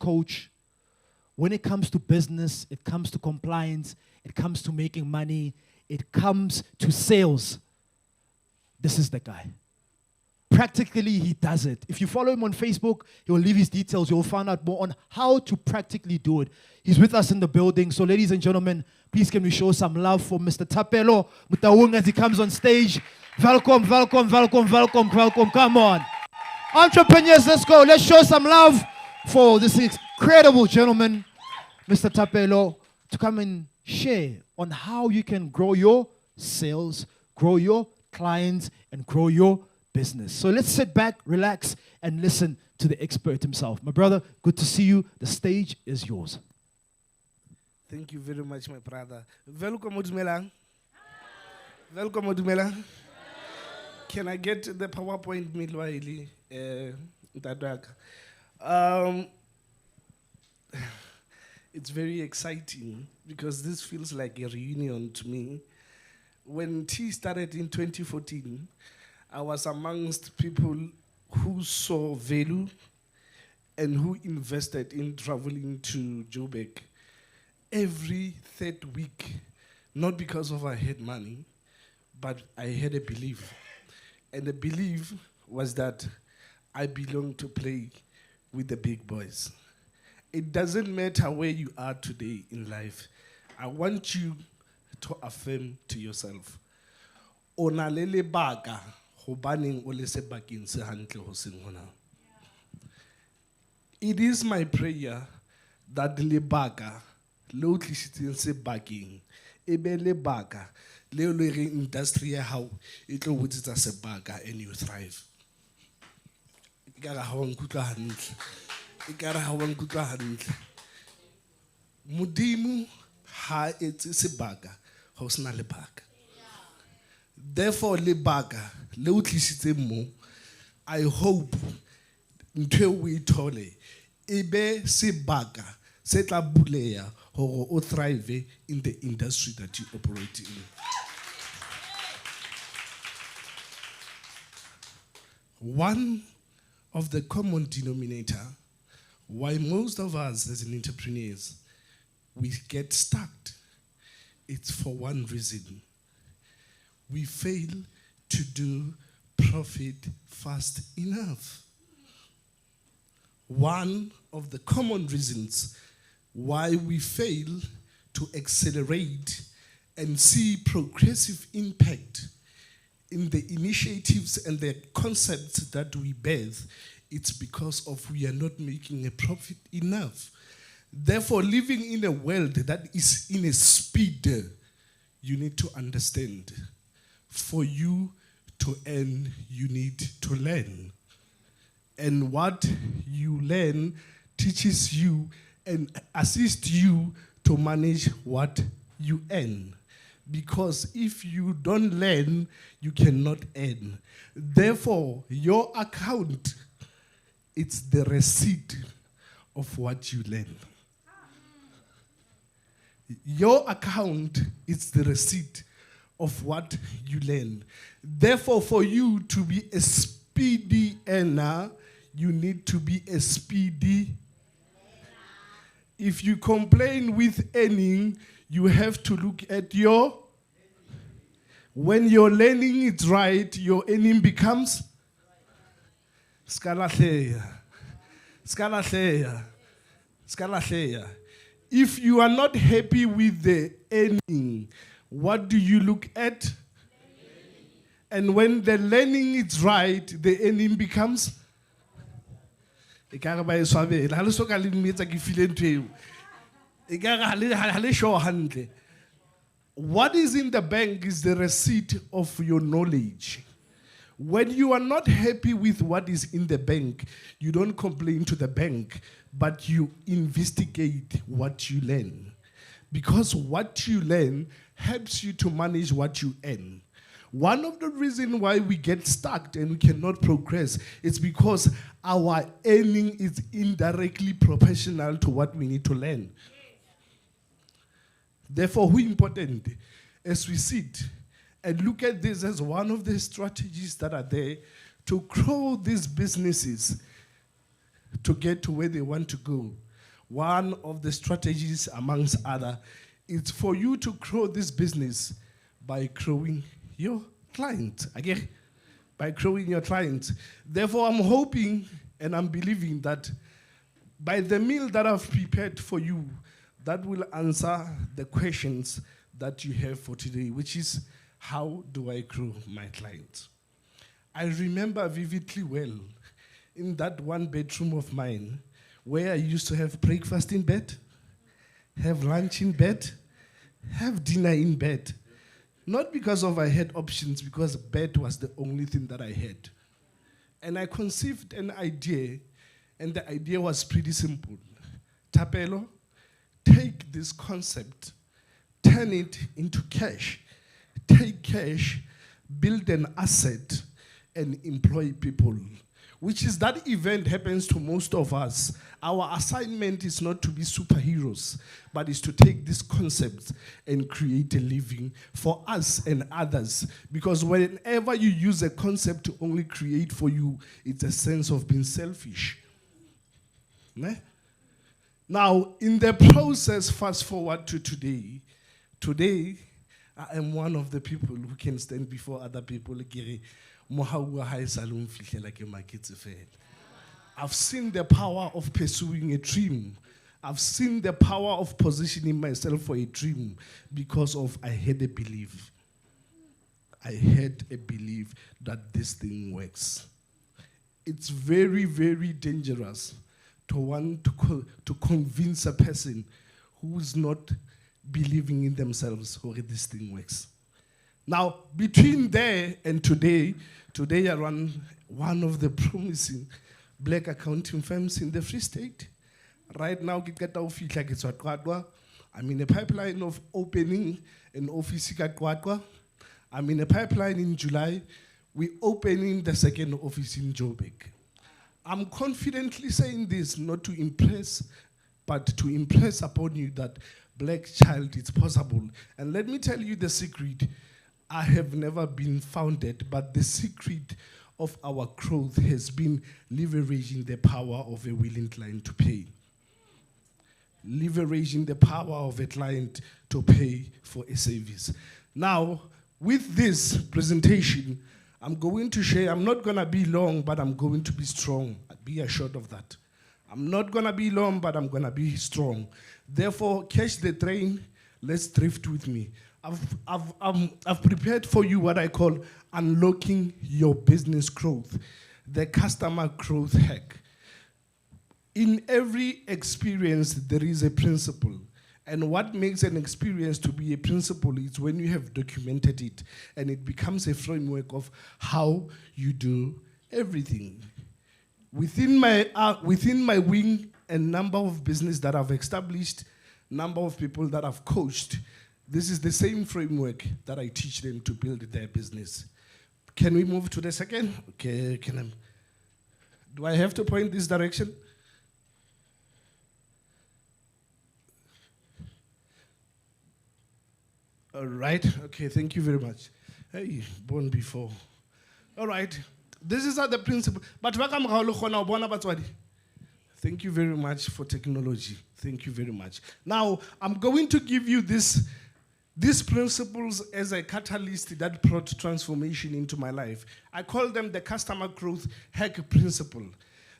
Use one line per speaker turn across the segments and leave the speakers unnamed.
coach, when it comes to business, it comes to compliance, it comes to making money, it comes to sales, this is the guy. Practically, he does it. If you follow him on Facebook, he will leave his details. You'll find out more on how to practically do it. He's with us in the building. So, ladies and gentlemen, please can we show some love for Mr. Thapelo Motaung as he comes on stage. Welkom, welkom, welkom, welkom, welkom. Come on. Entrepreneurs, let's go. Let's show some love for this incredible gentleman, Mr. Thapelo, to come and share on how you can grow your sales, grow your clients, and grow your business. So let's sit back, relax, and listen to the expert himself. My brother, good to see you. The stage is yours.
Thank you very much, my brother. Welkom, Modumelang. Welkom, Modumelang. Can I get the PowerPoint meanwhile? It's very exciting because this feels like a reunion to me. When T started in 2014, I was amongst people who saw value and who invested in traveling to Joburg every third week, not because of I had money, but I had a belief. And the belief was that I belong to play with the big boys. It doesn't matter where you are today in life. I want you to affirm to yourself, Onalele baga. It is my prayer that the lebaka lo tlisitseng se bakeng e be lebaka le lo re industry ya hao e tlo botsitsa sebaka and you thrive. Ikara ha wa nkutla hantle. Ikara ha wa nkutla hantle. Modimo ha etse sebaka ho sena lebaka. Therefore, lebaka le o tlisitse mo, I hope ntwe we thole e be sebaka se tla buleya hore o thrive in the industry that you operate in. One of the common denominator why most of us as entrepreneurs we get stuck, it's for one reason. We fail to do profit fast enough. One of the common reasons why we fail to accelerate and see progressive impact in the initiatives and the concepts that we birth, it's because of we are not making a profit enough. Therefore, living in a world that is in a speed, you need to understand, for you to earn, you need to learn. And what you learn teaches you and assists you to manage what you earn. Because if you don't learn, you cannot earn. Therefore, your account, it's the receipt of what you learn. Your account is the receipt of what you learn. Therefore, for you to be a speedy earner, you need to be a speedy. If you complain with earning, you have to look at your. When your learning is right, your earning becomes. Scalathea. Scalathea. Scalathea. If you are not happy with the earning, what do you look at? And when the learning is right, the earning becomes. What is in the bank is the receipt of your knowledge. When you are not happy with what is in the bank, you don't complain to the bank, but you investigate what you learn. Because what you learn helps you to manage what you earn. One of the reasons why we get stuck and we cannot progress is because our earning is indirectly proportional to what we need to learn. Therefore, who important as we sit and look at this as one of the strategies that are there to grow these businesses to get to where they want to go. one of the strategies amongst other is for you to grow this business by growing your client. Again, by growing your clients. Therefore, I'm hoping and I'm believing that by the meal that I've prepared for you, that will answer the questions that you have for today, which is, how do I grow my clients? I remember vividly well in that one bedroom of mine where I used to have breakfast in bed, have lunch in bed, have dinner in bed. Not because of I had options, because bed was the only thing that I had. And I conceived an idea, and the idea was pretty simple. Thapelo, take this concept, turn it into cash. Take cash, build an asset, and employ people. Which is that event happens to most of us. Our assignment is not to be superheroes, but is to take this concept and create a living for us and others. Because whenever you use a concept to only create for you, it's a sense of being selfish. Ne? Now, in the process, fast forward to today. Today, I am one of the people who can stand before other people. I've seen the power of pursuing a dream. I've seen the power of positioning myself for a dream because of I had a belief. I had a belief that this thing works. It's very, very dangerous to want to convince a person who is not believing in themselves or this thing works. Now, between there and today I run one of the promising black accounting firms in the Free State. Right now, I'm in a pipeline of opening an office in Katwatwa. I'm in a pipeline in July. We're opening the second office in Joburg. I'm confidently saying this not to impress, but to impress upon you that black child is possible. And let me tell you the secret. I have never been founded, but the secret of our growth has been leveraging the power of a willing client to pay. Leveraging the power of a client to pay for a service. Now, with this presentation, I'm going to share, I'm not going to be long, but I'm going to be strong. Be assured of that. I'm not going to be long, but I'm going to be strong. Therefore, catch the train. Let's drift with me. I've prepared for you what I call unlocking your business growth, the customer growth hack. In every experience, there is a principle. And what makes an experience to be a principle is when you have documented it and it becomes a framework of how you do everything. Within my wing, a number of business that I've established, number of people that I've coached, this is the same framework that I teach them to build their business. Can we move to the second? Okay, do I have to point this direction? All right, okay, thank you very much. Hey, born before. All right, this is the principle. But thank you very much for technology. Thank you very much. Now, I'm going to give you these principles as a catalyst that brought transformation into my life. I call them the customer growth hack principle.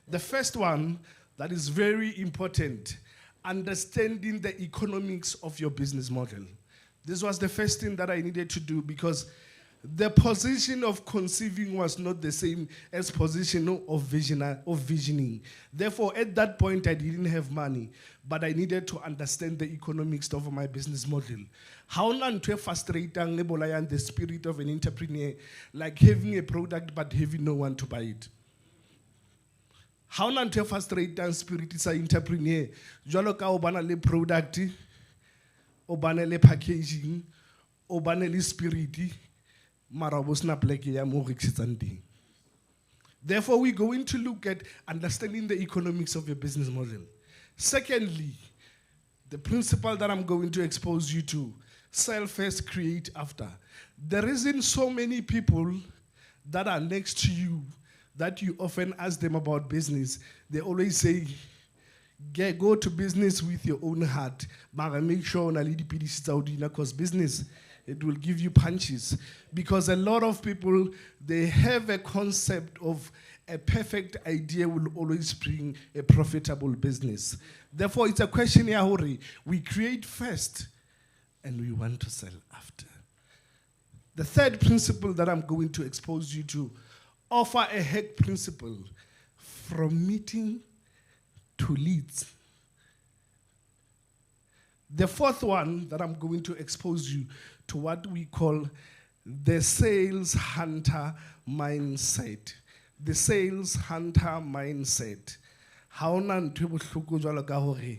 The first one that is very important, understanding the economics of your business model. This was the first thing that I needed to do because the position of conceiving was not the same as position of visioning. Therefore, at that point, I didn't have money, but I needed to understand the economics of my business model. How not to frustrate the spirit of an entrepreneur, like having a product but having no one to buy it. How not to frustrate the spirit is an entrepreneur. Joloka obana le product, obana le packaging, obana le spirit. Therefore, we're going to look at understanding the economics of your business model. Secondly, the principle that I'm going to expose you to, sell first, create after. There isn't so many people that are next to you that you often ask them about business. They always say, Go to business with your own heart. But make sure because business, it will give you punches. Because a lot of people, they have a concept of a perfect idea will always bring a profitable business. Therefore, it's a question here, Hori. We create first and we want to sell after. The third principle that I'm going to expose you to, offer a hack principle from meeting to leads. The fourth one that I'm going to expose you to what we call the sales hunter mindset. The sales hunter mindset. How nan to jwalo ka hore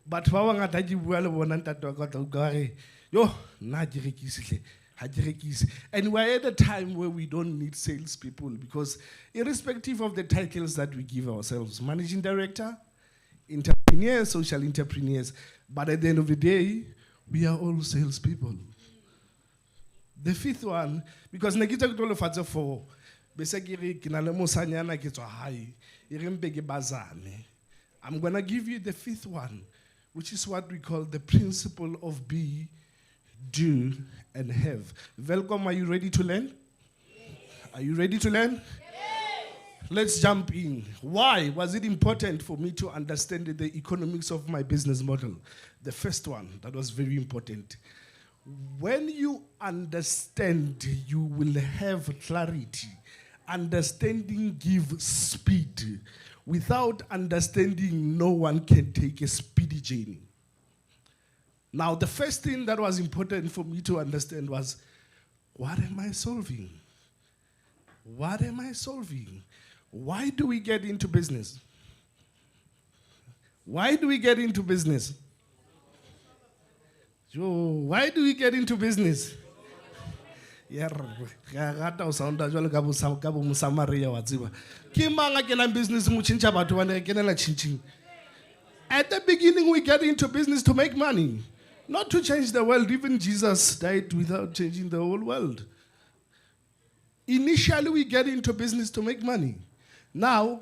batho ba bangata ke bua le bona ntate wa ka tla re yo nna ke rekisile ha ke rekise. And we're at a time where we don't need salespeople because irrespective of the titles that we give ourselves, managing director, entrepreneurs, social entrepreneurs, but at the end of the day, we are all salespeople. The fifth one, because Nekita Kutolo Father for Besagiri Kinalemusanyana Kitwahai, Irembege Bazane. I'm gonna give you the fifth one, which is what we call the principle of be, do, and have. Welkom, are you ready to learn? Are you ready to learn? Let's jump in. Why was it important for me to understand the economics of my business model? The first one, that was very important. When you understand, you will have clarity. Understanding gives speed. Without understanding, no one can take a speedy journey. Now, the first thing that was important for me to understand was, what am I solving? What am I solving? Why do we get into business? Why do we get into business? Why do we get into business? At the beginning, we get into business to make money, not to change the world. Even Jesus died without changing the whole world. Initially, we get into business to make money. Now,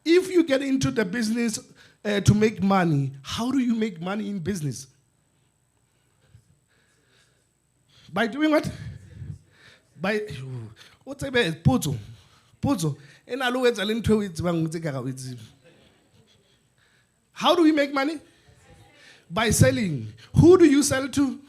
if you get into the business to make money, how do you make money in business? By doing what? By what's about Puzo? Puzo. How do we make money? By selling. Who do you sell to?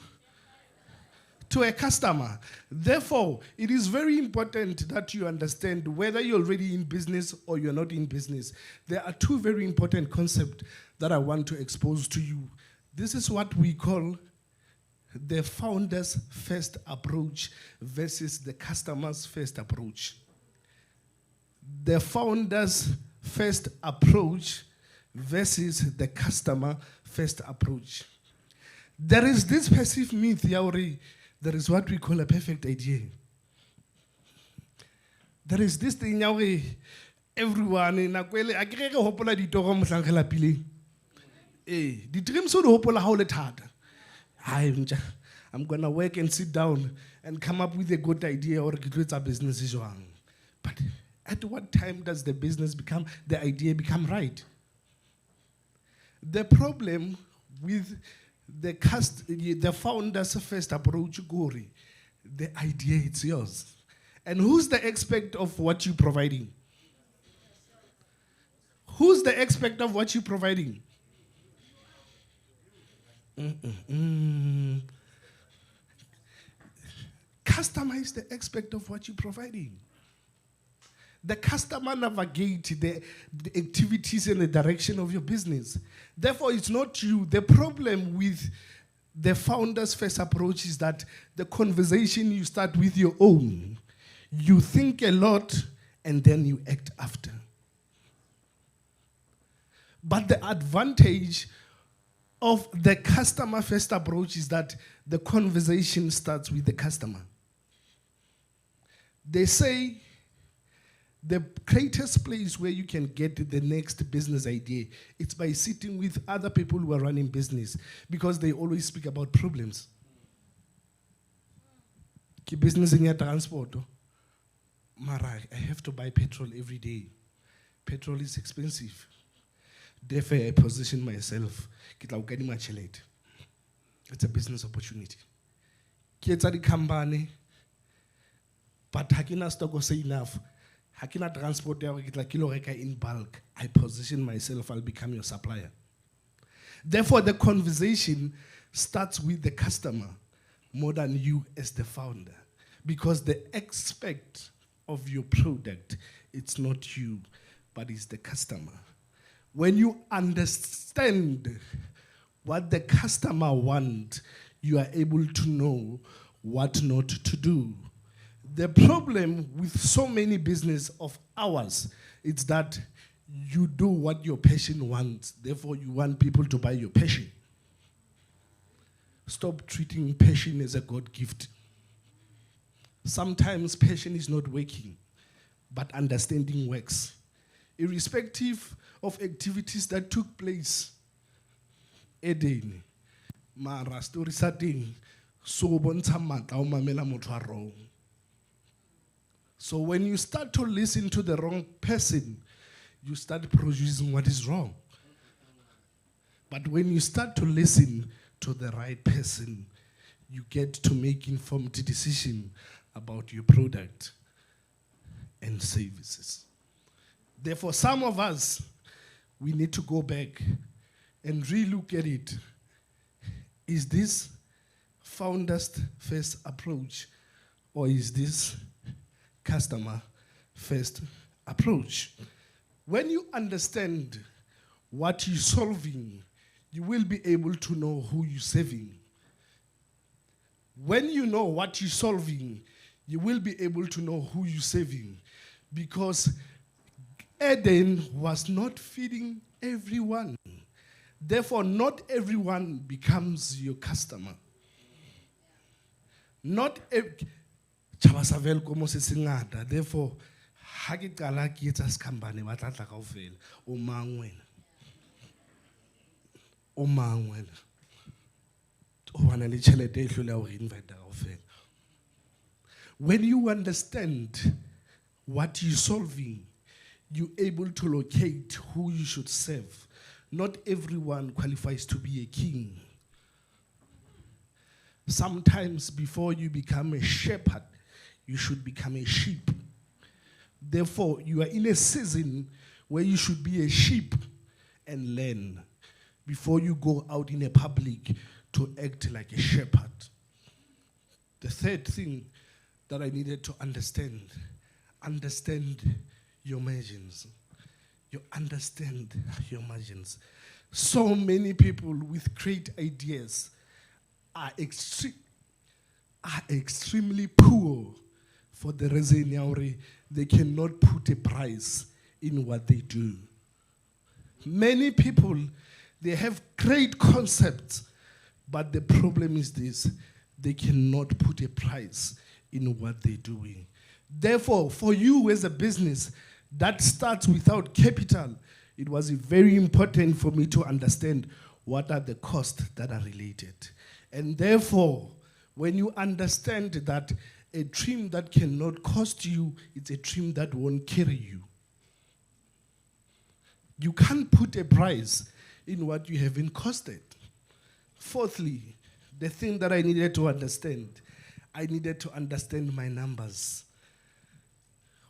To a customer. Therefore, it is very important that you understand whether you're already in business or you're not in business. There are two very important concepts that I want to expose to you. This is what we call the founder's first approach versus the customer's first approach. The founder's first approach versus the customer first approach. There is this passive myth, Yauri. There is what we call a perfect idea. There is this thing, Yauri. Everyone in Akwele, I can't hopola di toro mhlangela pile. The dreams would hopola how let hard. I'm gonna work and sit down and come up with a good idea or create a business is wrong. But at what time does the idea become right? The problem with the founder's first approach, Gori, the idea it's yours. And who's the expert of what you're providing? Who's the expert of what you're providing? Customer is the expert of what you're providing. The customer navigates the activities and the direction of your business. Therefore, it's not you. The problem with the founder's first approach is that the conversation you start with your own. You think a lot and then you act after. But the advantage of the customer first approach is that the conversation starts with the customer. They say the greatest place where you can get the next business idea, it's by sitting with other people who are running business, because they always speak about problems. Business in your transport. Mara, I have to buy petrol every day. Petrol is expensive. Therefore, I position myself. It's a business opportunity. It's a company, but hakina stock say enough. Hakina transport in bulk. I position myself, I'll become your supplier. Therefore, the conversation starts with the customer more than you as the founder. Because the aspect of your product, it's not you, but it's the customer. When you understand what the customer wants, you are able to know what not to do. The problem with so many business of ours is that you do what your patient wants, therefore you want people to buy your passion. Stop treating passion as a God gift. Sometimes passion is not working, but understanding works. Irrespective of activities that took place, Eden, mara story setting, so bontsha matla o mamela motho a wrong. So when you start to listen to the wrong person, you start producing what is wrong. But when you start to listen to the right person, you get to make informed decision about your product and services. Therefore, some of us, we need to go back and relook at it. Is this founder's first approach, or is this customer first approach? When you understand what you're solving, you will be able to know who you're serving. When you know what you're solving, you will be able to know who you're serving. Because Eden was not feeding everyone. Therefore, not everyone becomes your customer. Not every. Welkom se singata. Therefore, ha ke qala ke etsa sekhampane ba tla tla kaofela o mang wena o mang wena o bana le tšhelete e hlola o invite kaofela. When you understand what you're solving, you're able to locate who you should serve. Not everyone qualifies to be a king. Sometimes before you become a shepherd, you should become a sheep. Therefore, you are in a season where you should be a sheep and learn before you go out in a public to act like a shepherd. The third thing that I needed to understand your margins. You understand your margins. So many people with great ideas are extremely poor for the reason they cannot put a price in what they do. Many people, they have great concepts, but the problem is this: they cannot put a price in what they're doing. Therefore, for you as a business that starts without capital, it was very important for me to understand what are the costs that are related. And therefore, when you understand that a dream that cannot cost you, it's a dream that won't carry you. You can't put a price in what you haven't costed. Fourthly, the thing that I needed to understand my numbers.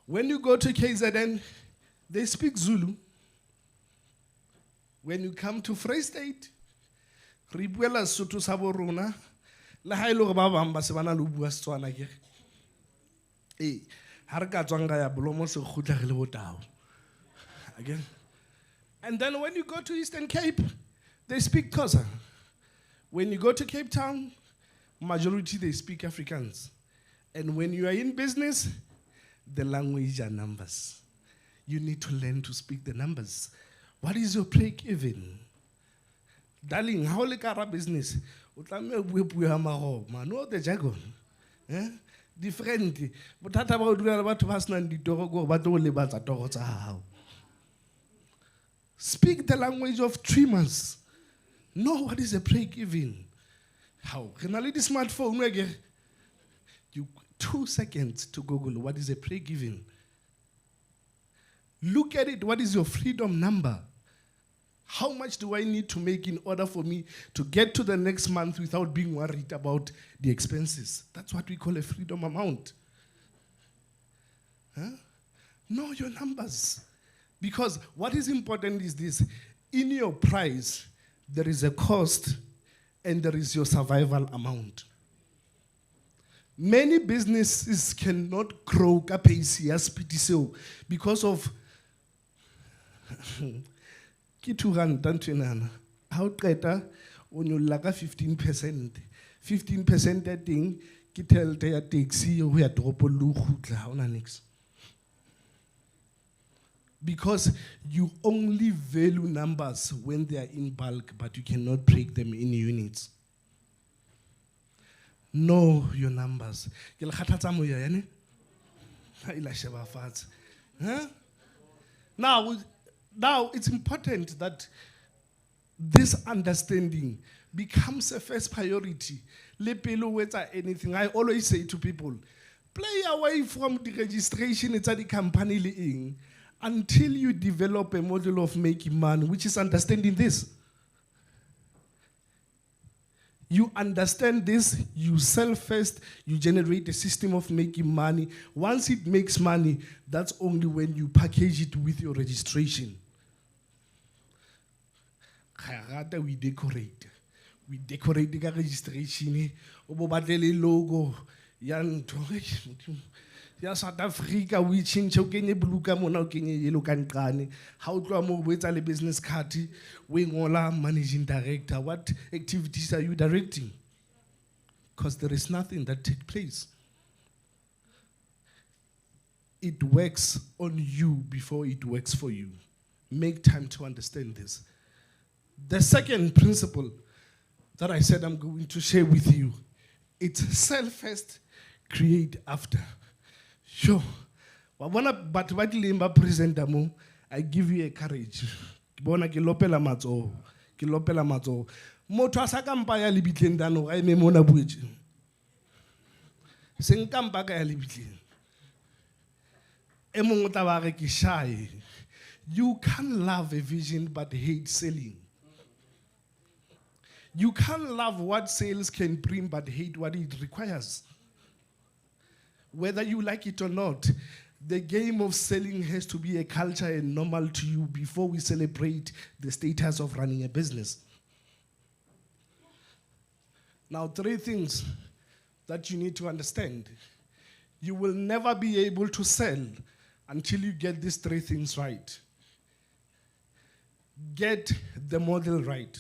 When you go to KZN, they speak Zulu. When you come to Free State, Ribuela Soto Saborona, La Hailo Baba Ambasavana Lubuaswana. Eh, Harka Twangaya Blomos Huta. Again. And then when you go to Eastern Cape, they speak Xhosa. When you go to Cape Town, majority they speak Afrikaans. And when you are in business, the language are numbers. You need to learn to speak the numbers. What is your break even? Darling, how like our business? No, the jargon. Different. But that about speak the language of 3 months. Know what is a break even. How? Can I leave the smartphone again? You 2 seconds to Google what is a break even. Look at it. What is your freedom number? How much do I need to make in order for me to get to the next month without being worried about the expenses? That's what we call a freedom amount. Huh? Know your numbers. Because what is important is this. In your price, there is a cost and there is your survival amount. Many businesses cannot grow because of how when you lack 15%, 15% that thing, tell their taxi or we are drop next. Because you only value numbers when they are in bulk, but you cannot break them in units. Know your numbers. Now it's important that this understanding becomes a first priority. Anything. I always say to people, play away from the registration at the company until you develop a model of making money, which is understanding this. You understand this, you sell first, you generate a system of making money. Once it makes money, that's only when you package it with your registration. We decorate. We decorate the registration. Logo. South Africa, we change blue yellow how to business card, managing director. What activities are you directing? Because there is nothing that takes place. It works on you before it works for you. Make time to understand this. The second principle that I said I'm going to share with you, it's sell first, create after. Sure. But what limba present mo, I give you a courage. Bona kilopela matso. Kilopela matso. Motho a sa kampa ya libitleng dano ga eme mona buetse. Seng kampa ka ya libitleng. E mongwe tla ba re ke shy. You can love a vision but hate selling. You can't love what sales can bring but hate what it requires. Whether you like it or not, the game of selling has to be a culture and normal to you before we celebrate the status of running a business. Now, 3 things that you need to understand. You will never be able to sell until you get these 3 things right. Get the model right.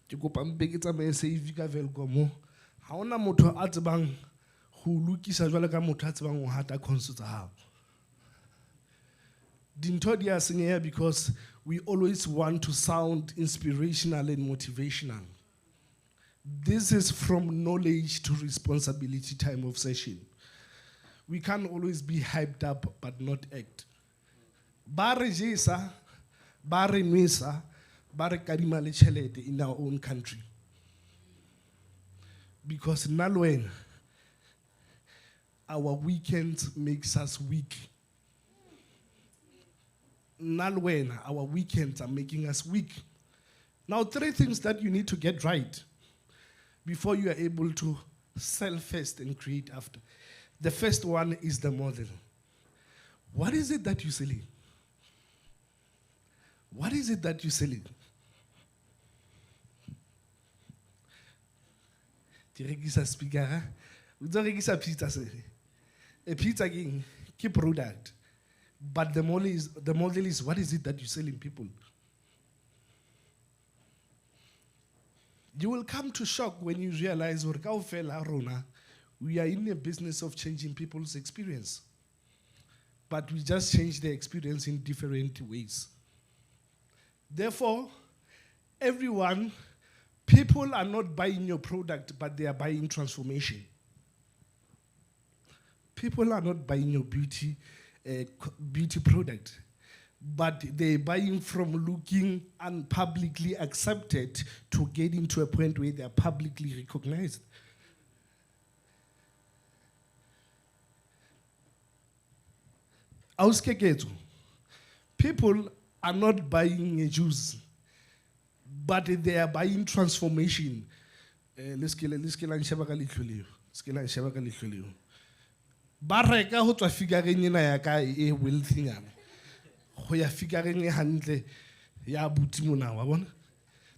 Welkom. How na motho a tsebang go lukisa jwale ka motho a tsebang go hata consult ha. Dintho di a senyeha because we always want to sound inspirational and motivational. This is from knowledge to responsibility time of session. We can't always be hyped up but not act. Ba re jesa, ba re nwesa, ba re kadima le tšhelete in our own country. Because nalwen, our weekends makes us weak. Nalwen, our weekends are making us weak. Now, 3 things that you need to get right before you are able to sell first and create after. The first one is the model. What is it that you're selling? What is it that you're selling? Regisa speaker, regisa pizza. A pizza king, keep product. But the model is what is it that you're selling people? You will come to shock when you realize we are in a business of changing people's experience. But we just change their experience in different ways. Therefore, people are not buying your product, but they are buying transformation. People are not buying your beauty product, but they're buying from looking unpublicly accepted to getting to a point where they are publicly recognized. People are not buying a juice, but they are buying transformation. Let's get ba reka ho tswa figureng ena ya ka e wealthy nyana go ya figureng e hantle ya buti mona wa bona.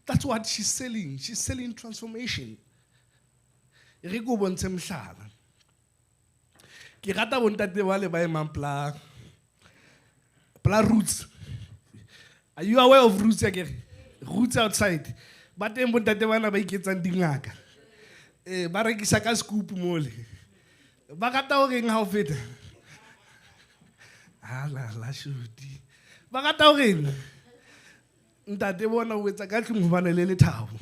That's what she's selling. She's selling transformation. Re go bontshe mhlala ke rata bontate ba le ba emang pla roots. Are you aware of roots again? Roots outside. But then bontate bana ba iketsang dingaka ba rekisa ka scoop mole. Ba rata ho reng ha o feta la shudi ba rata ho reng ntate bona o etsa ka tlung hobane le lethabo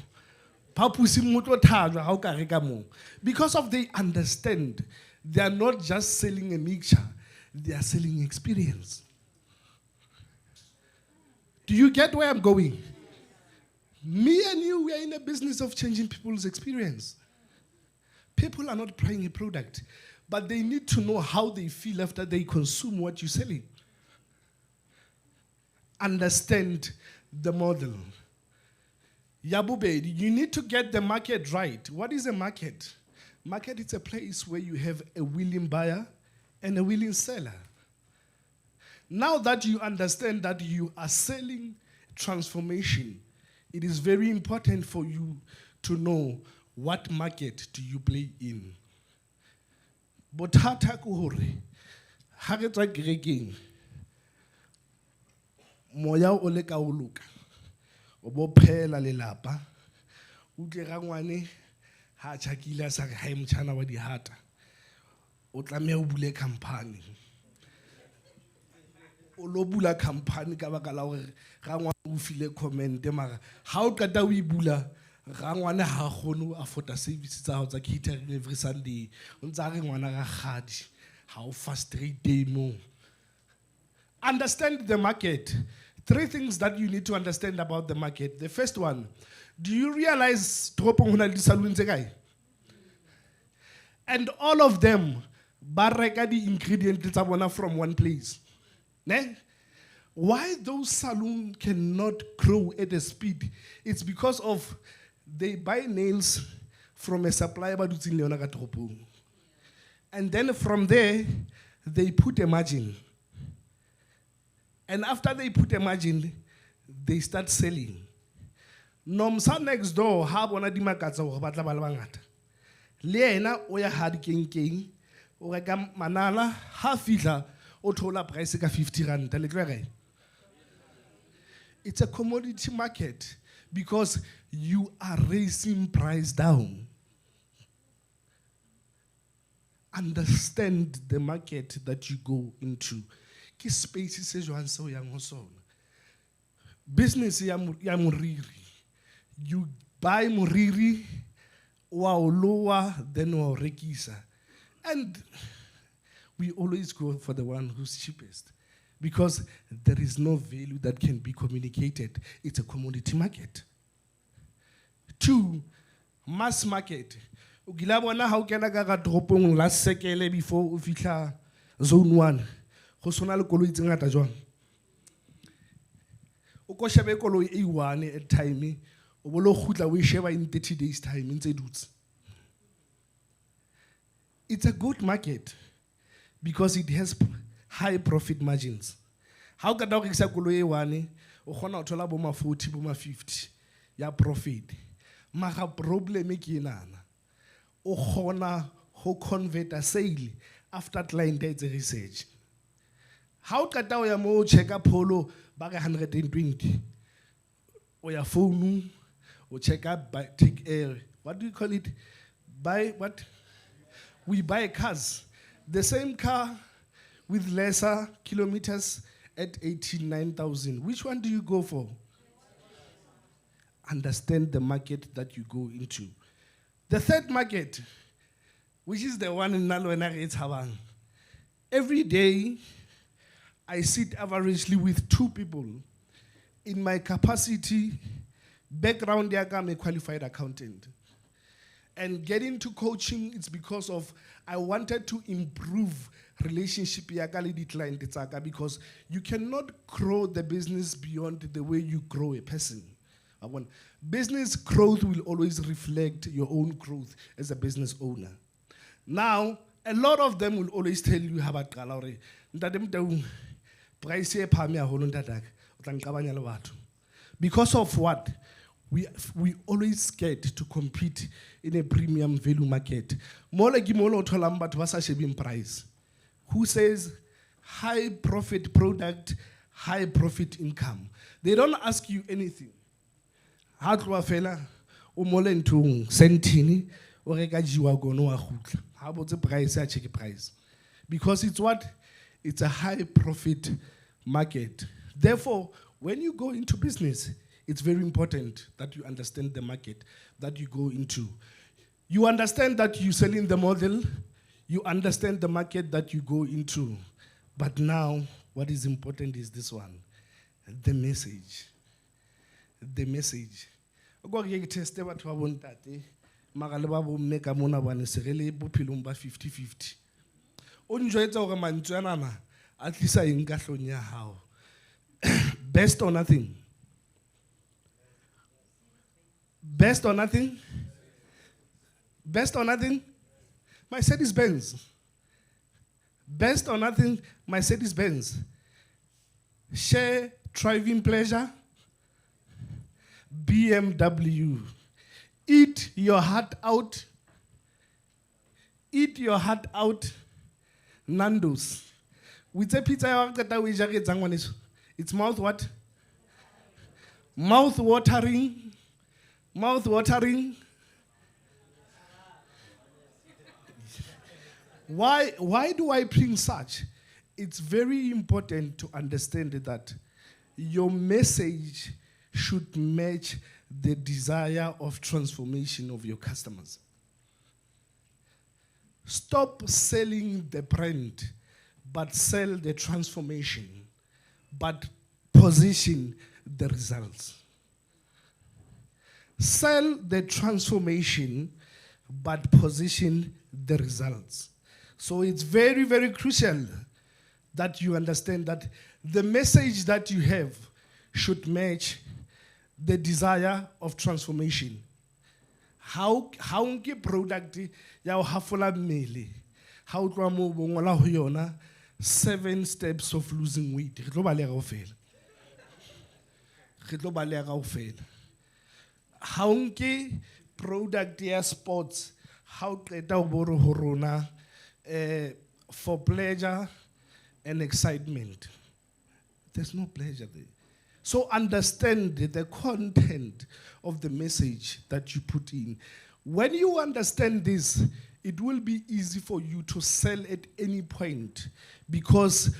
phapusi motho thajwa ha o ka reka mo, because of they understand they are not just selling a mixture, they are selling experience. Do you get where I'm going? Me and you, we are in the business of changing people's experience. People are not buying a product, but they need to know how they feel after they consume what you're selling. Understand the model. Yabubedi, you need to get the market right. What is a market? Market is a place where you have a willing buyer and a willing seller. Now that you understand that you are selling transformation, it is very important for you to know what market do you play in. Bothata ko hore ha re tswa kerekeng moya o le ka o loka o bo phela lelapa o tle ga ngwane ha tshakile sa re ha mtshana wa dihata o tlameha o bule company o lo bula company ka baka la hore ga ngwana o file comment mara ha o qeta o e bula ga ngwana ha gone o afford services tsa ho tsa catering every Sunday o ntsa re ngwana ga gadi ha o frustrate day mo. Understand the market. 3 things that you need to understand about the market. The first one, do you realize tropong hona le salon tse kae? And all of them ba reka di ingredients tsa bona from one place. Ne? Why those salons cannot grow at a speed? It's because of they buy nails from a supplier ba dutseng le yona ka tropong. And then from there, they put a margin. And after they put a margin, they start selling. Nomsa next door, ha bona di makatsa hore ba tla ba le bangata. Le yena o ya hard king, o reka manala, ha fihla o thola price ka 50 rand. Le tlo re. It's a commodity market because you are raising price down. Understand the market that you go into. Ke space se jwang se o yang ho sona. Business ya moriri. You buy moriri, wa o lower, then wa o rekisa. And we always go for the one who's cheapest because there is no value that can be communicated. It's a commodity market. 2, mass market. O gila bona ha o kena ka ga dropong la sekele before o fihla zone 1. Go sona le koloi tse ngata jwang. O ko shebe koloi e 1 at time, o bo lo khutla o e sheba in 30 days time ntse dutse. It's a good market because it has high profit margins. Ha o ka da go rekisa koloi e 1, o kgona ho thola bo ma 40 bo ma 50 ya profit. Mara problem ke enana. O kgona ho convert a sale after client e tse research. How qeta o ya mo check up polo ba re 120. O ya phone o check up by take air. What do you call it? Buy what? We buy cars. The same car with lesser kilometers at 89,000. Which one do you go for? Understand the market that you go into. The third market, which is the one in Nalwena Habang. Every day, I sit averagely with 2 people. In my capacity, background, I'm a qualified accountant. And getting to coaching, it's because of I wanted to improve relationship ya ka le di-client tsa ka, because you cannot grow the business beyond the way you grow a person. Business growth will always reflect your own growth as a business owner. Now, a lot of them will always tell you how about galore. Because of what? We always scared to compete in a premium value market. More like price. Who says high profit product, high profit income? They don't ask you anything. How do I feel? Umolentung sentini or regajiwa gono ahutla. How about the price? I check the price. Because it's what? It's a high profit market. Therefore, when you go into business, it's very important that you understand the market that you go into. You understand that you're selling the model, you understand the market that you go into. But now, what is important is this one, the message. The message. Go get test what I want that. Magaleba will make a mona one is really bupilumba 50-50. Unjoyta or manjana, at least I ingatonia how. Best or nothing. Best or nothing? Best or nothing? Mercedes Benz. Best or nothing? Mercedes Benz. Share driving pleasure. BMW. Eat your heart out. Eat your heart out. Nando's. With a pizza, it's mouth what? Mouth watering. Mouth watering. Why do I bring such? It's very important to understand that your message should match the desire of transformation of your customers. Stop selling the brand, but sell the transformation, but position the results. Sell the transformation, but position the results. So it's very, very crucial that you understand that the message that you have should match the desire of transformation. How ke product ya hafula mmele? How twa mo bongola ho yona 7 steps of losing weight. Re tlo baleya kaofela. How ke product ya sports? How qeta ho boro ho rona for pleasure and excitement. There's no pleasure there. So understand the content of the message that you put in. When you understand this, it will be easy for you to sell at any point, because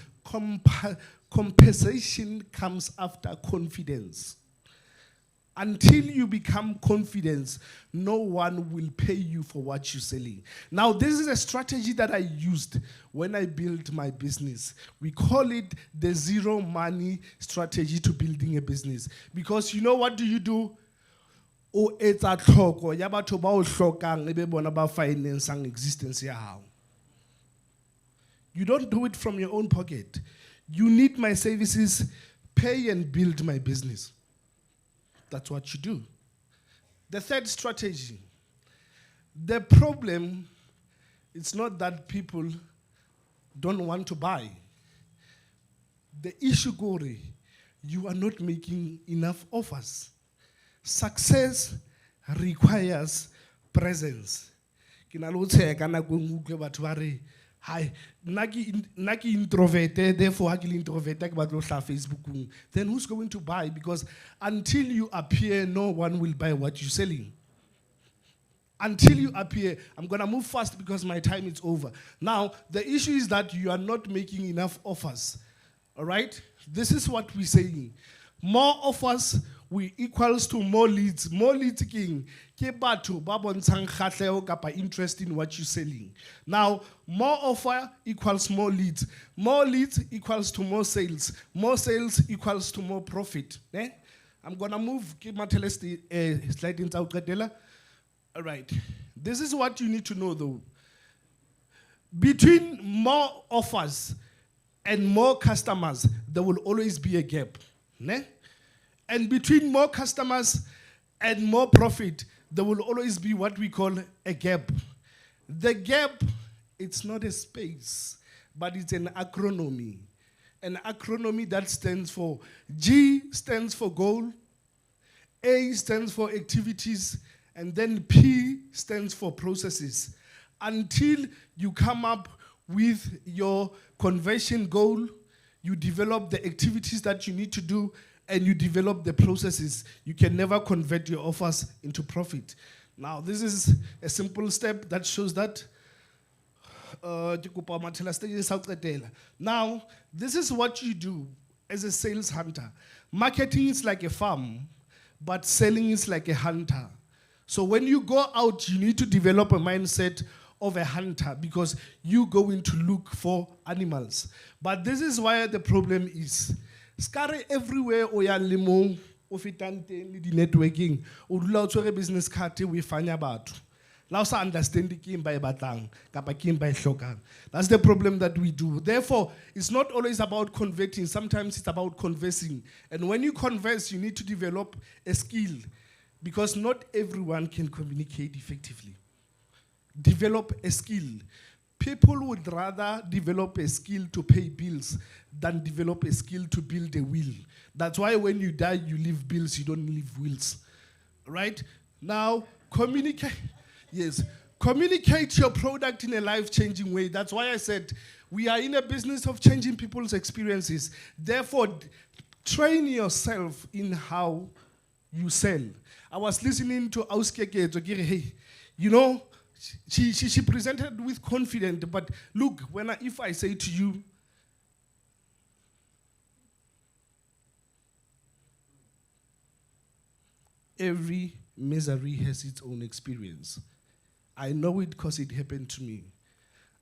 compensation comes after confidence. Until you become confident, no one will pay you for what you're selling. Now, this is a strategy that I used when I built my business. We call it the zero money strategy to building a business. Because you know what do you do? O etsa tlhoko ya batho ba o hlokang ebe bona ba financing existence ya hao. You don't do it from your own pocket. You need my services, pay and build my business. That's what you do. The third strategy. The problem, it's not that people don't want to buy. The issue, Gori, you are not making enough offers. Success requires presence. Hi, naki introverted, therefore I introverted Facebook. Then who's going to buy? Because until you appear, no one will buy what you're selling. Until you appear, I'm gonna move fast because my time is over. Now, the issue is that you are not making enough offers. All right? This is what we're saying. More offers equals to more leads. More leads king. Interest in what you're selling. Now, more offer equals more leads. More leads equals to more sales. More sales equals to more profit. I'm gonna move. Slide in. All right. This is what you need to know though. Between more offers and more customers, there will always be a gap. Ne? And between more customers and more profit, there will always be what we call a gap. The gap, it's not a space, but it's an acronym. An acronym that stands for G stands for goal, A stands for activities, and then P stands for processes. Until you come up with your conversion goal, you develop the activities that you need to do, and you develop the processes, you can never convert your offers into profit. Now, this is a simple step that shows that. Now, this is what you do as a sales hunter. Marketing is like a farm, but selling is like a hunter. So when you go out, you need to develop a mindset of a hunter because you go in to look for animals. But this is why the problem is. Skare everywhere oya limo ofitante le di networking o dula o tshwere business card we fanya batho. La o sa understand ke eng ba e batlang kapa ke eng ba e hlokang. That's the problem that we do. Therefore, it's not always about converting. Sometimes it's about conversing. And when you converse, you need to develop a skill because not everyone can communicate effectively. Develop a skill. People would rather develop a skill to pay bills than develop a skill to build a will. That's why when you die, you leave bills, you don't leave wills. Right? Now, communicate. Yes. Communicate your product in a life-changing way. That's why I said we are in a business of changing people's experiences. Therefore, train yourself in how you sell. I was listening to Auskeke, hey, you know, she presented with confidence, but look, if I say to you, every misery has its own experience. I know it because it happened to me.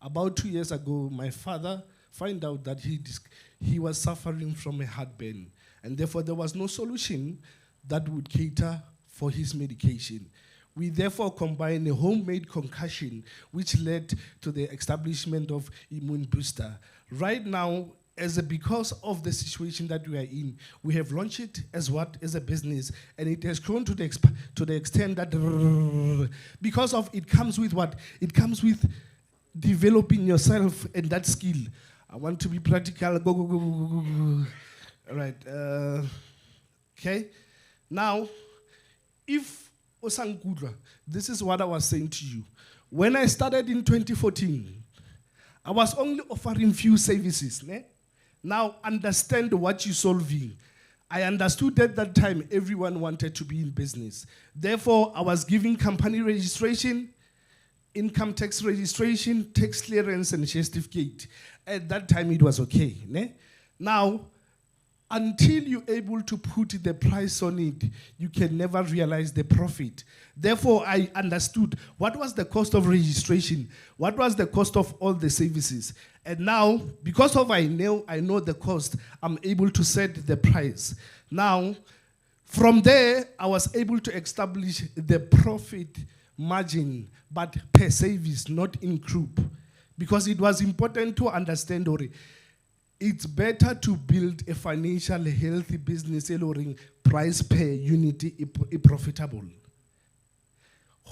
About 2 years ago, my father found out that he was suffering from a heartburn, and therefore there was no solution that would cater for his medication. We therefore combined a homemade concussion, which led to the establishment of immune booster. Right now, because of the situation that we are in, we have launched it as a business, and it has grown to the extent that because of it comes with what? It comes with developing yourself and that skill. I want to be practical. Go. All right. Okay. Now, if this is what I was saying to you. When I started in 2014, I was only offering few services. Ne? Now understand what you're solving. I understood at that time everyone wanted to be in business. Therefore, I was giving company registration, income tax registration, tax clearance, and share certificate. At that time, it was okay. Ne? Now, until you're able to put the price on it, you can never realize the profit. Therefore, I understood what was the cost of registration, what was the cost of all the services. And now, because of I know the cost, I'm able to set the price. Now, from there, I was able to establish the profit margin, but per service, not in group. Because it was important to understand, it's better to build a financially healthy business alluring price per unit profitable.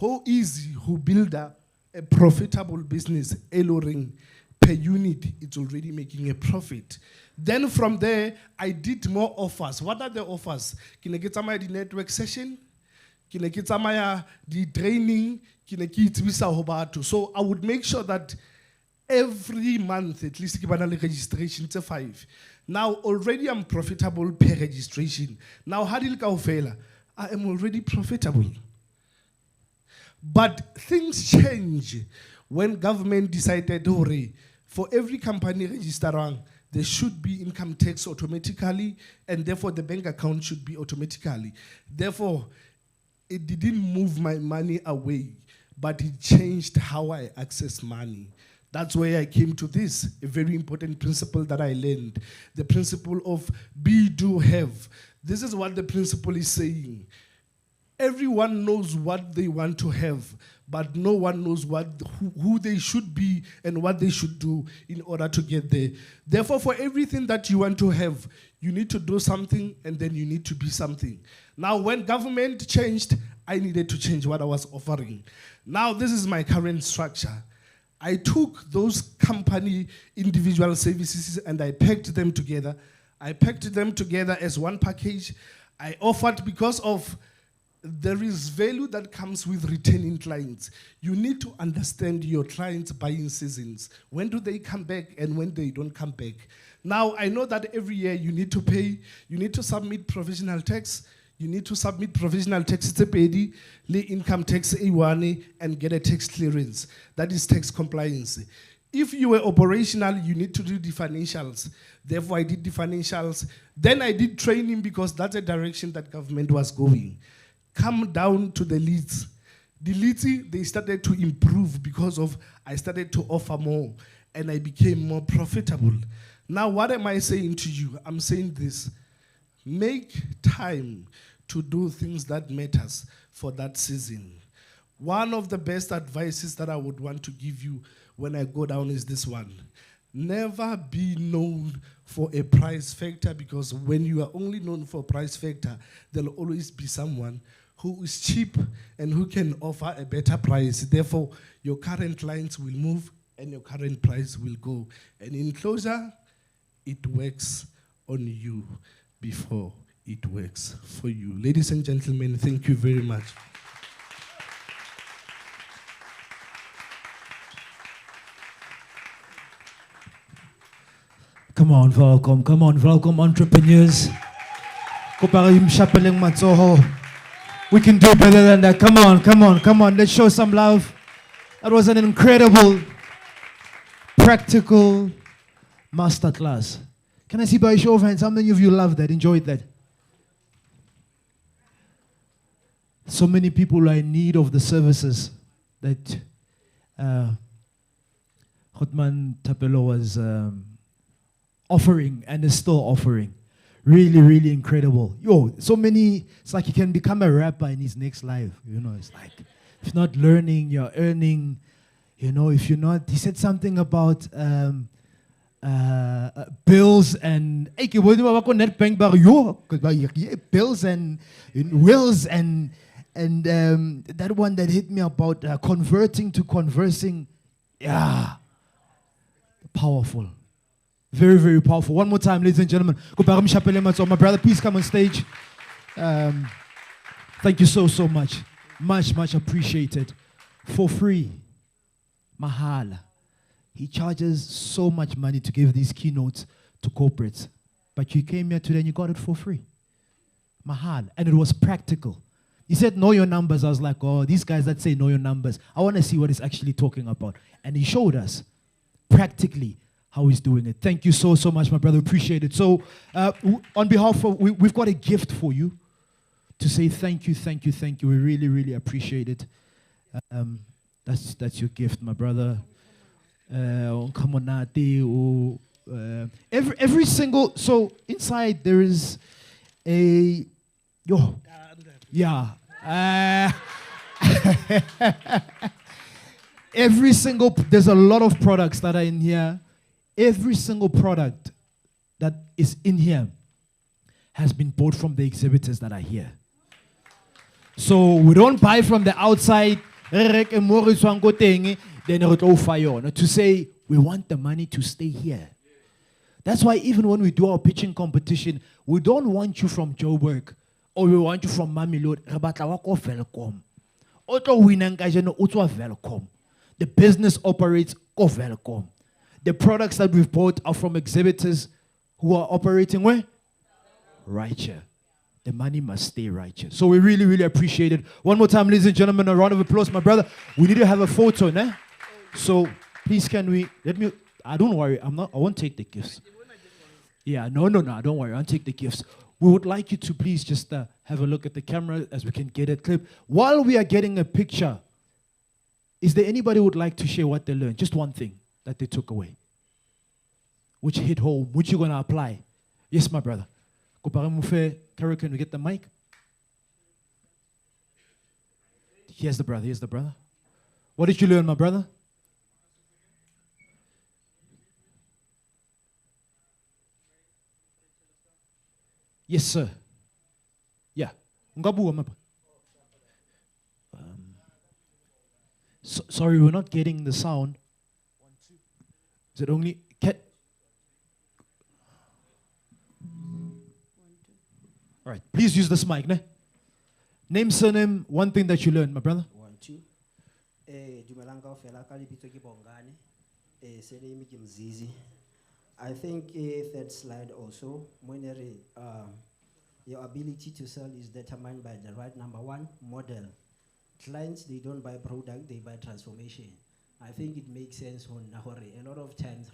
How easy who build a profitable business alluring per unit, it's already making a profit. Then from there, I did more offers. What are the offers? Can I get some the network session? Can I get some the training? Can I get so I would make sure that every month, at least, registration to 5. Now, already I'm profitable per registration. Now, Hadil Kaufela, I am already profitable. But things change when government decided, for every company registered, there should be income tax automatically, and therefore the bank account should be automatically. Therefore, it didn't move my money away, but it changed how I access money. That's where I came to this, a very important principle that I learned. The principle of be, do, have. This is what the principle is saying. Everyone knows what they want to have, but no one knows who they should be and what they should do in order to get there. Therefore, for everything that you want to have, you need to do something and then you need to be something. Now, when government changed, I needed to change what I was offering. Now, this is my current structure. I took those company individual services and I packed them together. I packed them together as one package. I offered because of there is value that comes with retaining clients. You need to understand your clients' buying seasons. When do they come back and when they don't come back? Now, I know that every year you need to pay, you need to submit provisional tax, you need to submit provisional tax pedi, income tax A1 and get a tax clearance. That is tax compliance. If you were operational, you need to do the financials. Therefore, I did the financials. Then I did training because that's the direction that government was going. Come down to the leads. The leads, they started to improve because of I started to offer more and I became more profitable. Now, what am I saying to you? I'm saying this. Make time to do things that matters for that season. One of the best advices that I would want to give you when I go down is this one. Never be known for a price factor, because when you are only known for a price factor, there'll always be someone who is cheap and who can offer a better price. Therefore, your current clients will move and your current price will go. And in closure, it works on you before it works for you. Ladies and gentlemen, thank you very much.
Come on, welcome. Come on, welcome, entrepreneurs. We can do better than that. Come on, come on, come on. Let's show some love. That was an incredible, practical masterclass. Can I see by a show of hands how many of you loved that, enjoyed that? So many people are in need of the services that Hotman Thapelo was offering and is still offering. Really, really incredible. Yo, so many, it's like you can become a rapper in his next life. You know, it's like, if you're not learning, you're earning. You know, if you're not, he said something about bills and, bills and wills and that one that hit me about converting to conversing. Yeah, powerful. Very, very powerful. One more time, ladies and gentlemen. My brother, please come on stage. Thank you so, so much. Much, much appreciated. For free. Mahal. He charges so much money to give these keynotes to corporates. But you came here today and you got it for free. Mahal. And it was practical. He said, know your numbers. I was like, oh, these guys that say know your numbers, I want to see what he's actually talking about. And he showed us practically how he's doing it. Thank you so, so much, my brother. Appreciate it. So on behalf of, we've got a gift for you to say thank you, thank you, thank you. We really, really appreciate it. That's your gift, my brother. Every single, so inside there is a, every single, there's a lot of products that are in here. Every single product that is in here has been bought from the exhibitors that are here. So we don't buy from the outside to say we want the money to stay here. That's why even when we do our pitching competition, we don't want you from Joburg or we want you from Mamelodi. Welcome. The business operates welcome. The products that we've bought are from exhibitors who are operating where? Right here. The money must stay right here. So we really, really appreciate it. One more time, ladies and gentlemen, a round of applause. My brother, we need to have a photo, né? So please can we, don't worry, I won't take the gifts. Yeah, no, don't worry, I'll take the gifts. We would like you to please just have a look at the camera as we can get a clip. While we are getting a picture, is there anybody who would like to share what they learned? Just one thing that they took away. Which hit home, which you're going to apply. Yes, my brother. Carol, can we get the mic? Here's the brother. Here's the brother. What did you learn, my brother? Yes, sir. Yeah. Ngabuwa, my sorry, we're not getting the sound. Is it only... All right, please use this mic. Ne? Name, surname, one thing that you learned, my brother.
1, 2. Dumelang kaofela ka lebitso ke Bongane. Surname ke Mzizi. I think third slide also, your ability to sell is determined by the right number one, model. Clients, they don't buy product, they buy transformation. I think it makes sense on Nahore. A lot of times,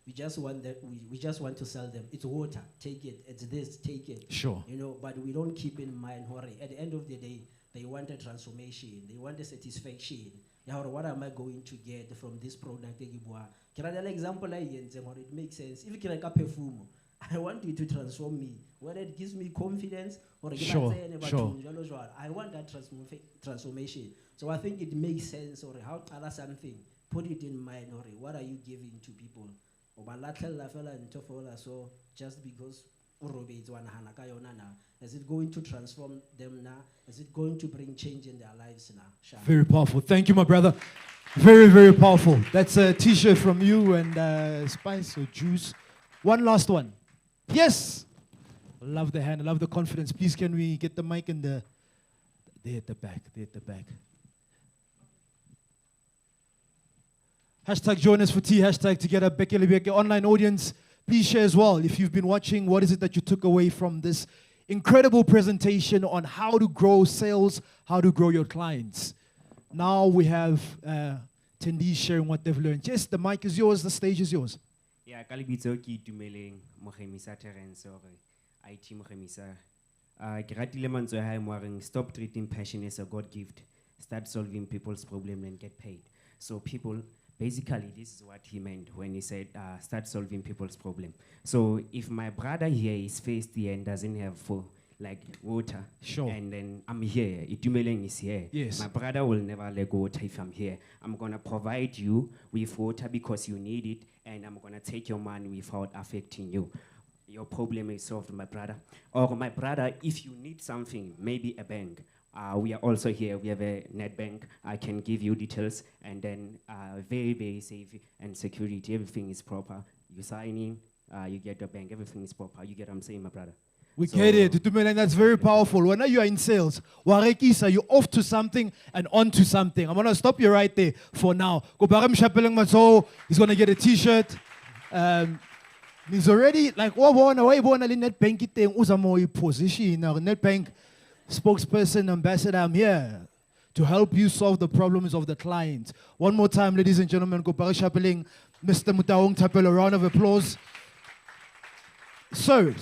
we just want that. We just want to sell them. It's water. Take it. It's this. Take it.
Sure.
You know, but we don't keep in mind, at the end of the day, they want a transformation. They want a satisfaction. What am I going to get from this product? Can I example? It makes sense. If you can a perfume, I want you to transform me. Whether it gives me confidence or
sure.
I want that transformation. So I think it makes sense. Or how to other something, put it in mind. Or what are you giving to people? So just because is it going to transform them now? Is it going to bring change in their lives now?
Very powerful. Thank you, my brother. Very, very powerful. That's a t-shirt from you and spice or juice. One last one. Yes. I love the hand. I love the confidence. Please, can we get the mic and the... They're at the back. They're at the back. Hashtag join us for tea. Hashtag together. Bekele online audience. Please share as well. If you've been watching, what is it that you took away from this incredible presentation on how to grow sales, how to grow your clients? Now we have attendees sharing what they've learned. Yes, the mic is yours. The stage is yours.
Yeah, kalibitso ki dumeleng Mokhemisa Terence or IT Mokhemisa. Ke ratile mantswe a hae mo reng stop treating passion as a God gift. Start solving people's problem and get paid. So people, basically this is what he meant when he said start solving people's problem. So if my brother here is thirsty and doesn't have like water,
sure,
and then I'm here, Itumeleng is here.
Yes.
My brother will never let go water if I'm here. I'm gonna provide you with water because you need it, and I'm gonna take your money without affecting you. Your problem is solved, my brother. Or my brother, if you need something, maybe a bank. We are also here. We have a net bank. I can give you details, and then very, very safe and security. Everything is proper. You sign in, you get the bank. Everything is proper. You get what I'm saying, my brother?
We get it. That's very powerful. When you are in sales, Warekisa, you're off to something and on to something. I'm going to stop you right there for now. He's going to get a t-shirt. He's already like, net bank position, net bank spokesperson, ambassador. I'm here to help you solve the problems of the client. One more time, ladies and gentlemen, Mr. Motaung, Thapelo, a round of applause. Sir,